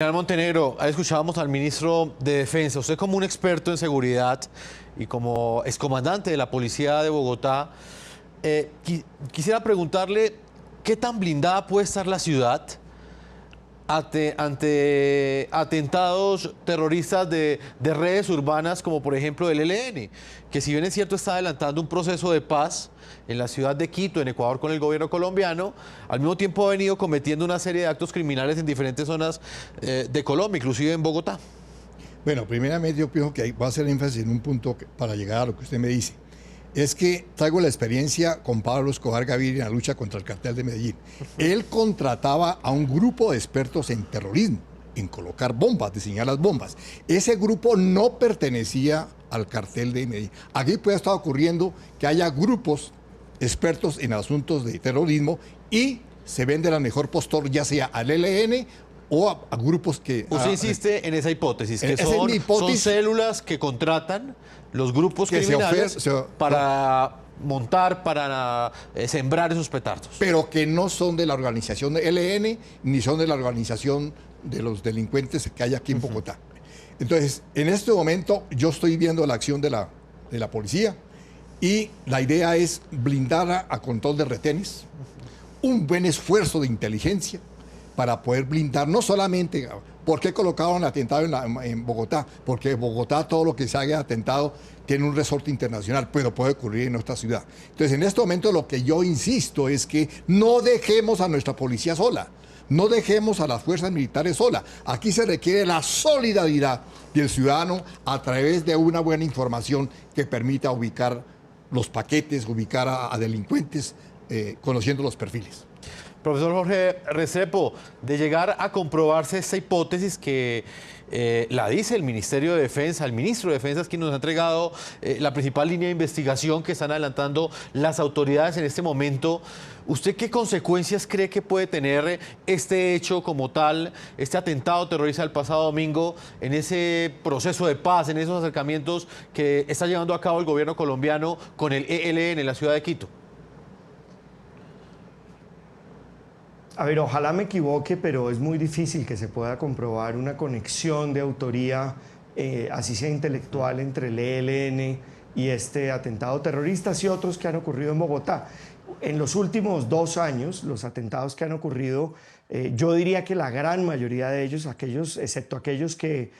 General Montenegro, ahí escuchábamos al ministro de Defensa. Usted como un experto en seguridad y como excomandante de la Policía de Bogotá, quisiera preguntarle qué tan blindada puede estar la ciudad ante atentados terroristas de redes urbanas, como por ejemplo el ELN, que si bien es cierto está adelantando un proceso de paz en la ciudad de Quito, en Ecuador, con el gobierno colombiano, al mismo tiempo ha venido cometiendo una serie de actos criminales en diferentes zonas de Colombia, inclusive en Bogotá. Bueno, primeramente yo pienso que voy a hacer énfasis en un punto para llegar a lo que usted me dice. Es que traigo la experiencia con Pablo Escobar Gaviria en la lucha contra el cartel de Medellín. Él contrataba a un grupo de expertos en terrorismo, en colocar bombas, diseñar las bombas. Ese grupo no pertenecía al cartel de Medellín. Aquí puede estar ocurriendo que haya grupos expertos en asuntos de terrorismo y se vende la mejor postor, ya sea al ELN o a grupos que... Usted insiste en esa hipótesis, que son células que contratan los grupos criminales para montar, para sembrar esos petardos. Pero que no son de la organización de ELN, ni son de la organización de los delincuentes que hay aquí en Bogotá. Entonces, en este momento yo estoy viendo la acción de la policía y la idea es blindar a control de retenes, un buen esfuerzo de inteligencia para poder blindar no solamente... ¿Por qué colocaron atentado en Bogotá? Porque en Bogotá todo lo que se haya atentado tiene un resorte internacional, pero puede ocurrir en nuestra ciudad. Entonces, en este momento lo que yo insisto es que no dejemos a nuestra policía sola, no dejemos a las fuerzas militares sola. Aquí se requiere la solidaridad del ciudadano a través de una buena información que permita ubicar los paquetes, ubicar a delincuentes, conociendo los perfiles. Profesor Jorge Restrepo, de llegar a comprobarse esta hipótesis que la dice el Ministerio de Defensa, el ministro de Defensa es quien nos ha entregado la principal línea de investigación que están adelantando las autoridades en este momento, ¿usted qué consecuencias cree que puede tener este hecho como tal, este atentado terrorista del pasado domingo, en ese proceso de paz, en esos acercamientos que está llevando a cabo el gobierno colombiano con el ELN en la ciudad de Quito? A ver, ojalá me equivoque, pero es muy difícil que se pueda comprobar una conexión de autoría, así sea intelectual, entre el ELN y este atentado terrorista y otros que han ocurrido en Bogotá. En los últimos 2 años, los atentados que han ocurrido, yo diría que la gran mayoría de ellos, excepto aquellos que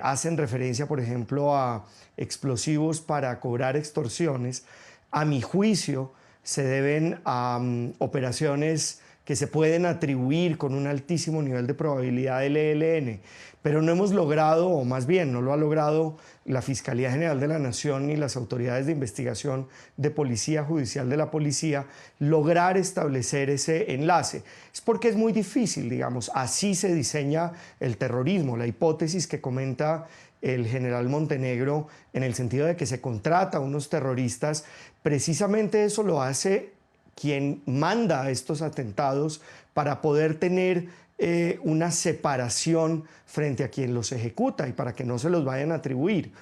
hacen referencia, por ejemplo, a explosivos para cobrar extorsiones, a mi juicio se deben a operaciones que se pueden atribuir con un altísimo nivel de probabilidad del ELN, pero no hemos logrado, o más bien no lo ha logrado la Fiscalía General de la Nación ni las autoridades de investigación de Policía Judicial de la Policía, lograr establecer ese enlace. Es porque es muy difícil, digamos, así se diseña el terrorismo, la hipótesis que comenta el general Montenegro en el sentido de que se contrata a unos terroristas, precisamente eso lo hace quien manda estos atentados para poder tener una separación frente a quien los ejecuta y para que no se los vayan a atribuir.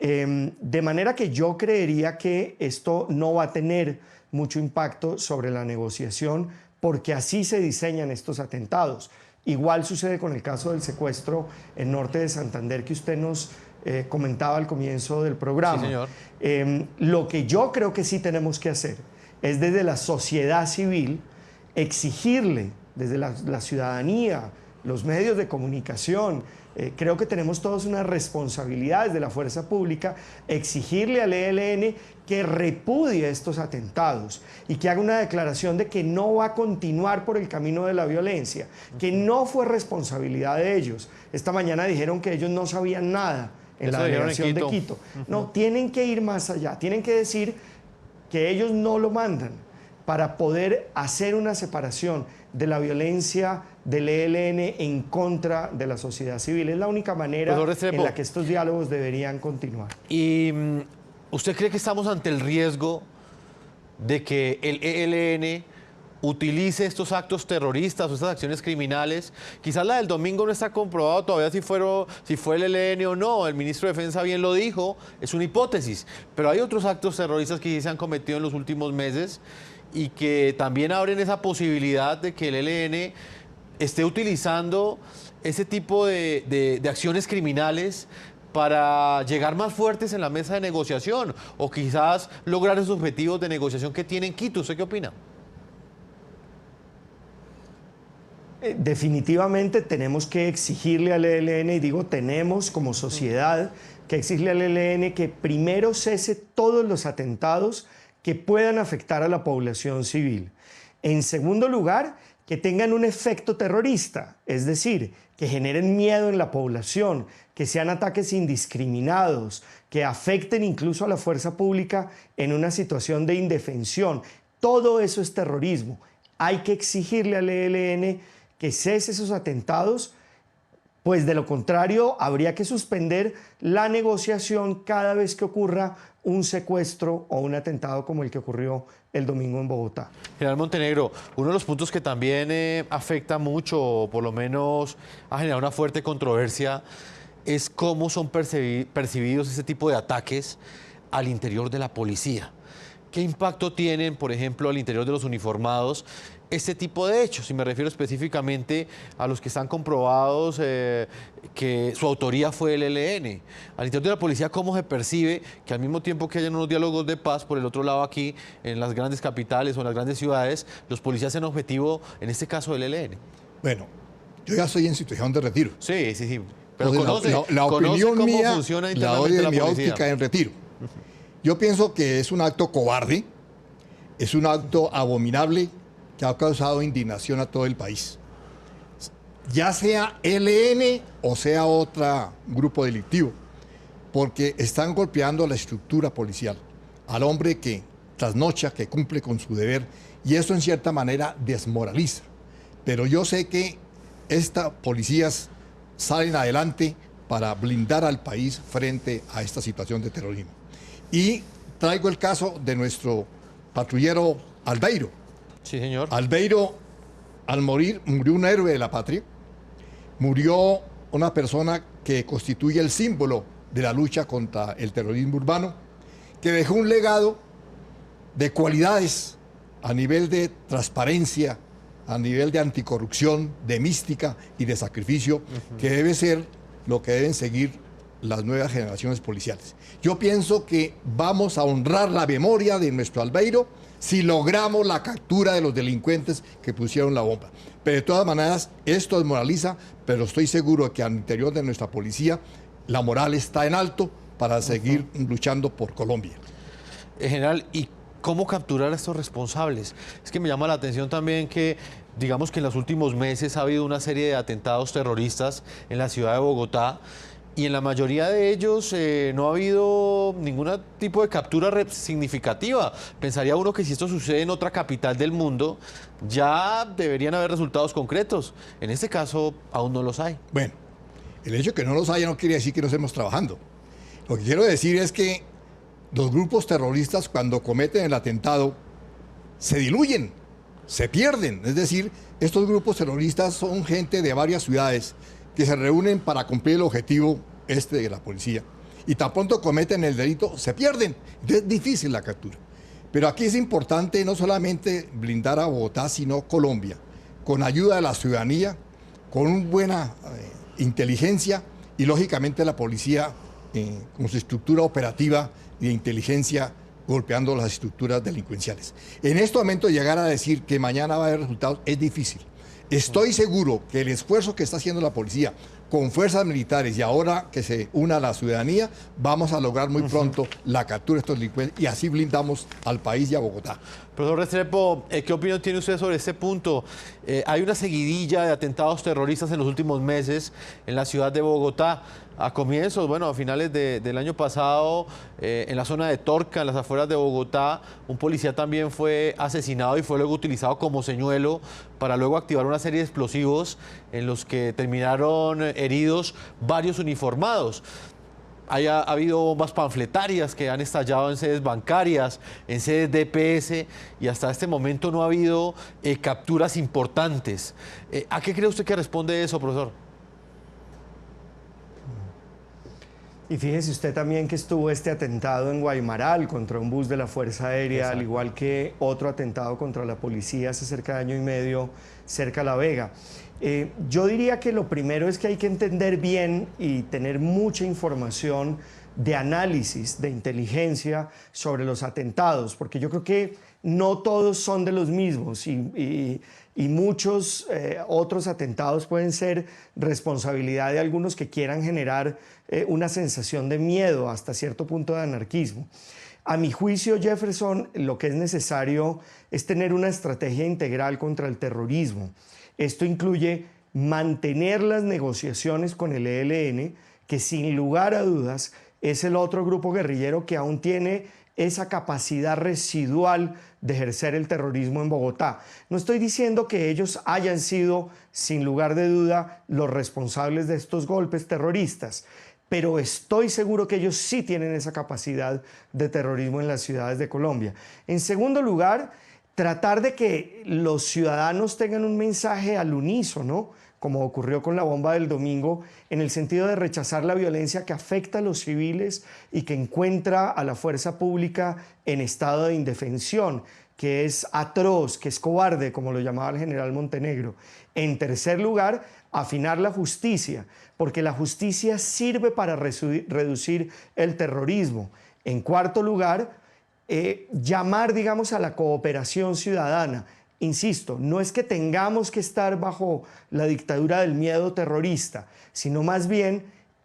De manera que yo creería que esto no va a tener mucho impacto sobre la negociación porque así se diseñan estos atentados. Igual sucede con el caso del secuestro en norte de Santander que usted nos comentaba al comienzo del programa. Sí, señor. Lo que yo creo que sí tenemos que hacer es desde la sociedad civil exigirle, desde la ciudadanía, los medios de comunicación, creo que tenemos todos una responsabilidad desde la fuerza pública, exigirle al ELN que repudie estos atentados y que haga una declaración de que no va a continuar por el camino de la violencia, que no fue responsabilidad de ellos. Esta mañana dijeron que ellos no sabían nada en la delegación de Quito. No, tienen que ir más allá, tienen que decir que ellos no lo mandan para poder hacer una separación de la violencia del ELN en contra de la sociedad civil. Es la única manera en la que estos diálogos deberían continuar. ¿Y usted cree que estamos ante el riesgo de que el ELN utilice estos actos terroristas o estas acciones criminales? Quizás la del domingo no está comprobado todavía si fue el ELN o no, el ministro de Defensa bien lo dijo, es una hipótesis, pero hay otros actos terroristas que sí se han cometido en los últimos meses y que también abren esa posibilidad de que el ELN esté utilizando ese tipo de acciones criminales para llegar más fuertes en la mesa de negociación o quizás lograr esos objetivos de negociación que tiene en Quito? ¿Usted qué opina? Definitivamente tenemos que exigirle al ELN, y digo tenemos como sociedad que exigirle al ELN que primero cese todos los atentados que puedan afectar a la población civil. En segundo lugar, que tengan un efecto terrorista, es decir, que generen miedo en la población, que sean ataques indiscriminados, que afecten incluso a la fuerza pública en una situación de indefensión. Todo eso es terrorismo. Hay que exigirle al ELN que cese esos atentados, pues de lo contrario habría que suspender la negociación cada vez que ocurra un secuestro o un atentado como el que ocurrió el domingo en Bogotá. General Montenegro, uno de los puntos que también afecta mucho, o por lo menos ha generado una fuerte controversia, es cómo son percibidos ese tipo de ataques al interior de la policía. ¿Qué impacto tienen, por ejemplo, al interior de los uniformados este tipo de hechos? Y me refiero específicamente a los que están comprobados que su autoría fue el ELN. Al interior de la policía, ¿cómo se percibe que al mismo tiempo que hayan unos diálogos de paz, por el otro lado aquí, en las grandes capitales o en las grandes ciudades, los policías sean objetivo, en este caso, del ELN? Bueno, yo ya estoy en situación de retiro. Sí, sí, sí. Pero Entonces, conoce, la conoce opinión cómo mía funciona la doy internamente de la mi policía. óptica en retiro. Yo pienso que es un acto cobarde, es un acto abominable que ha causado indignación a todo el país. Ya sea ELN o sea otro grupo delictivo, porque están golpeando la estructura policial, al hombre que trasnocha, que cumple con su deber, y eso en cierta manera desmoraliza. Pero yo sé que estas policías salen adelante para blindar al país frente a esta situación de terrorismo. Y traigo el caso de nuestro patrullero Albeiro. Sí, señor. Albeiro, al morir, murió un héroe de la patria, murió una persona que constituye el símbolo de la lucha contra el terrorismo urbano, que dejó un legado de cualidades a nivel de transparencia, a nivel de anticorrupción, de mística y de sacrificio, que debe ser lo que deben seguir las nuevas generaciones policiales. Yo pienso que vamos a honrar la memoria de nuestro Albeiro si logramos la captura de los delincuentes que pusieron la bomba. Pero de todas maneras, esto desmoraliza, pero estoy seguro que al interior de nuestra policía la moral está en alto para seguir luchando por Colombia. General, ¿y cómo capturar a estos responsables? Es que me llama la atención también que, digamos que en los últimos meses ha habido una serie de atentados terroristas en la ciudad de Bogotá, y en la mayoría de ellos no ha habido ningún tipo de captura significativa. Pensaría uno que si esto sucede en otra capital del mundo, ya deberían haber resultados concretos. En este caso, aún no los hay. Bueno, el hecho de que no los haya no quiere decir que no estemos trabajando. Lo que quiero decir es que los grupos terroristas, cuando cometen el atentado, se diluyen, se pierden. Es decir, estos grupos terroristas son gente de varias ciudades que se reúnen para cumplir el objetivo de la policía. Y tan pronto cometen el delito, se pierden. Es difícil la captura. Pero aquí es importante no solamente blindar a Bogotá, sino Colombia, con ayuda de la ciudadanía, con una buena inteligencia y, lógicamente, la policía con su estructura operativa y de inteligencia golpeando las estructuras delincuenciales. En este momento, llegar a decir que mañana va a haber resultados es difícil. Estoy seguro que el esfuerzo que está haciendo la policía con fuerzas militares y ahora que se una a la ciudadanía, vamos a lograr muy pronto la captura de estos delincuentes y así blindamos al país y a Bogotá. Profesor Restrepo, ¿qué opinión tiene usted sobre este punto? Hay una seguidilla de atentados terroristas en los últimos meses en la ciudad de Bogotá. A comienzos, bueno, a finales del año pasado, en la zona de Torca, en las afueras de Bogotá, un policía también fue asesinado y fue luego utilizado como señuelo para luego activar una serie de explosivos en los que terminaron heridos varios uniformados. Ha habido bombas panfletarias que han estallado en sedes bancarias, en sedes DPS, y hasta este momento no ha habido capturas importantes. ¿A qué cree usted que responde eso, profesor? Y fíjese usted también que estuvo este atentado en Guaymaral contra un bus de la Fuerza Aérea, Exacto. al igual que otro atentado contra la policía hace cerca de año y medio cerca de La Vega. Yo diría que lo primero es que hay que entender bien y tener mucha información de análisis, de inteligencia sobre los atentados, porque yo creo que no todos son de los mismos y muchos otros atentados pueden ser responsabilidad de algunos que quieran generar una sensación de miedo, hasta cierto punto de anarquismo. A mi juicio, Jefferson, lo que es necesario es tener una estrategia integral contra el terrorismo. Esto incluye mantener las negociaciones con el ELN, que sin lugar a dudas es el otro grupo guerrillero que aún tiene esa capacidad residual de ejercer el terrorismo en Bogotá. No estoy diciendo que ellos hayan sido, sin lugar de duda, los responsables de estos golpes terroristas, pero estoy seguro que ellos sí tienen esa capacidad de terrorismo en las ciudades de Colombia. En segundo lugar, tratar de que los ciudadanos tengan un mensaje al unísono, como ocurrió con la bomba del domingo, en el sentido de rechazar la violencia que afecta a los civiles y que encuentra a la fuerza pública en estado de indefensión, que es atroz, que es cobarde, como lo llamaba el general Montenegro. En tercer lugar, afinar la justicia, porque la justicia sirve para reducir el terrorismo. En cuarto lugar, llamar, digamos, a la cooperación ciudadana. Insisto, no es que tengamos que estar bajo la dictadura del miedo terrorista, sino más bien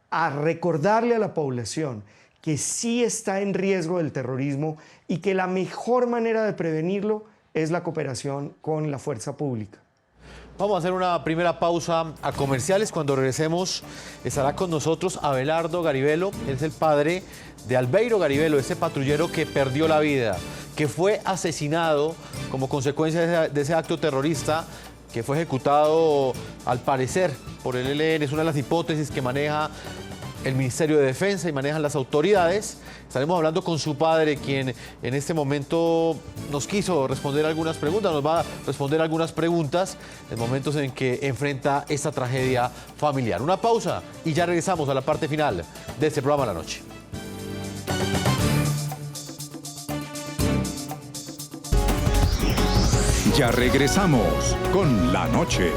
a recordarle a la población que sí está en riesgo del terrorismo y que la mejor manera de prevenirlo es la cooperación con la fuerza pública. Vamos a hacer una primera pausa a comerciales. Cuando regresemos estará con nosotros Abelardo Garibello. Él es el padre de Albeiro Garibello, ese patrullero que perdió la vida, que fue asesinado como consecuencia de ese acto terrorista, que fue ejecutado al parecer por el ELN. Es una de las hipótesis que maneja el Ministerio de Defensa y manejan las autoridades. Estaremos hablando con su padre, quien en este momento nos quiso responder algunas preguntas, nos va a responder algunas preguntas en momentos en que enfrenta esta tragedia familiar. Una pausa y ya regresamos a la parte final de este programa La Noche. Ya regresamos con La Noche.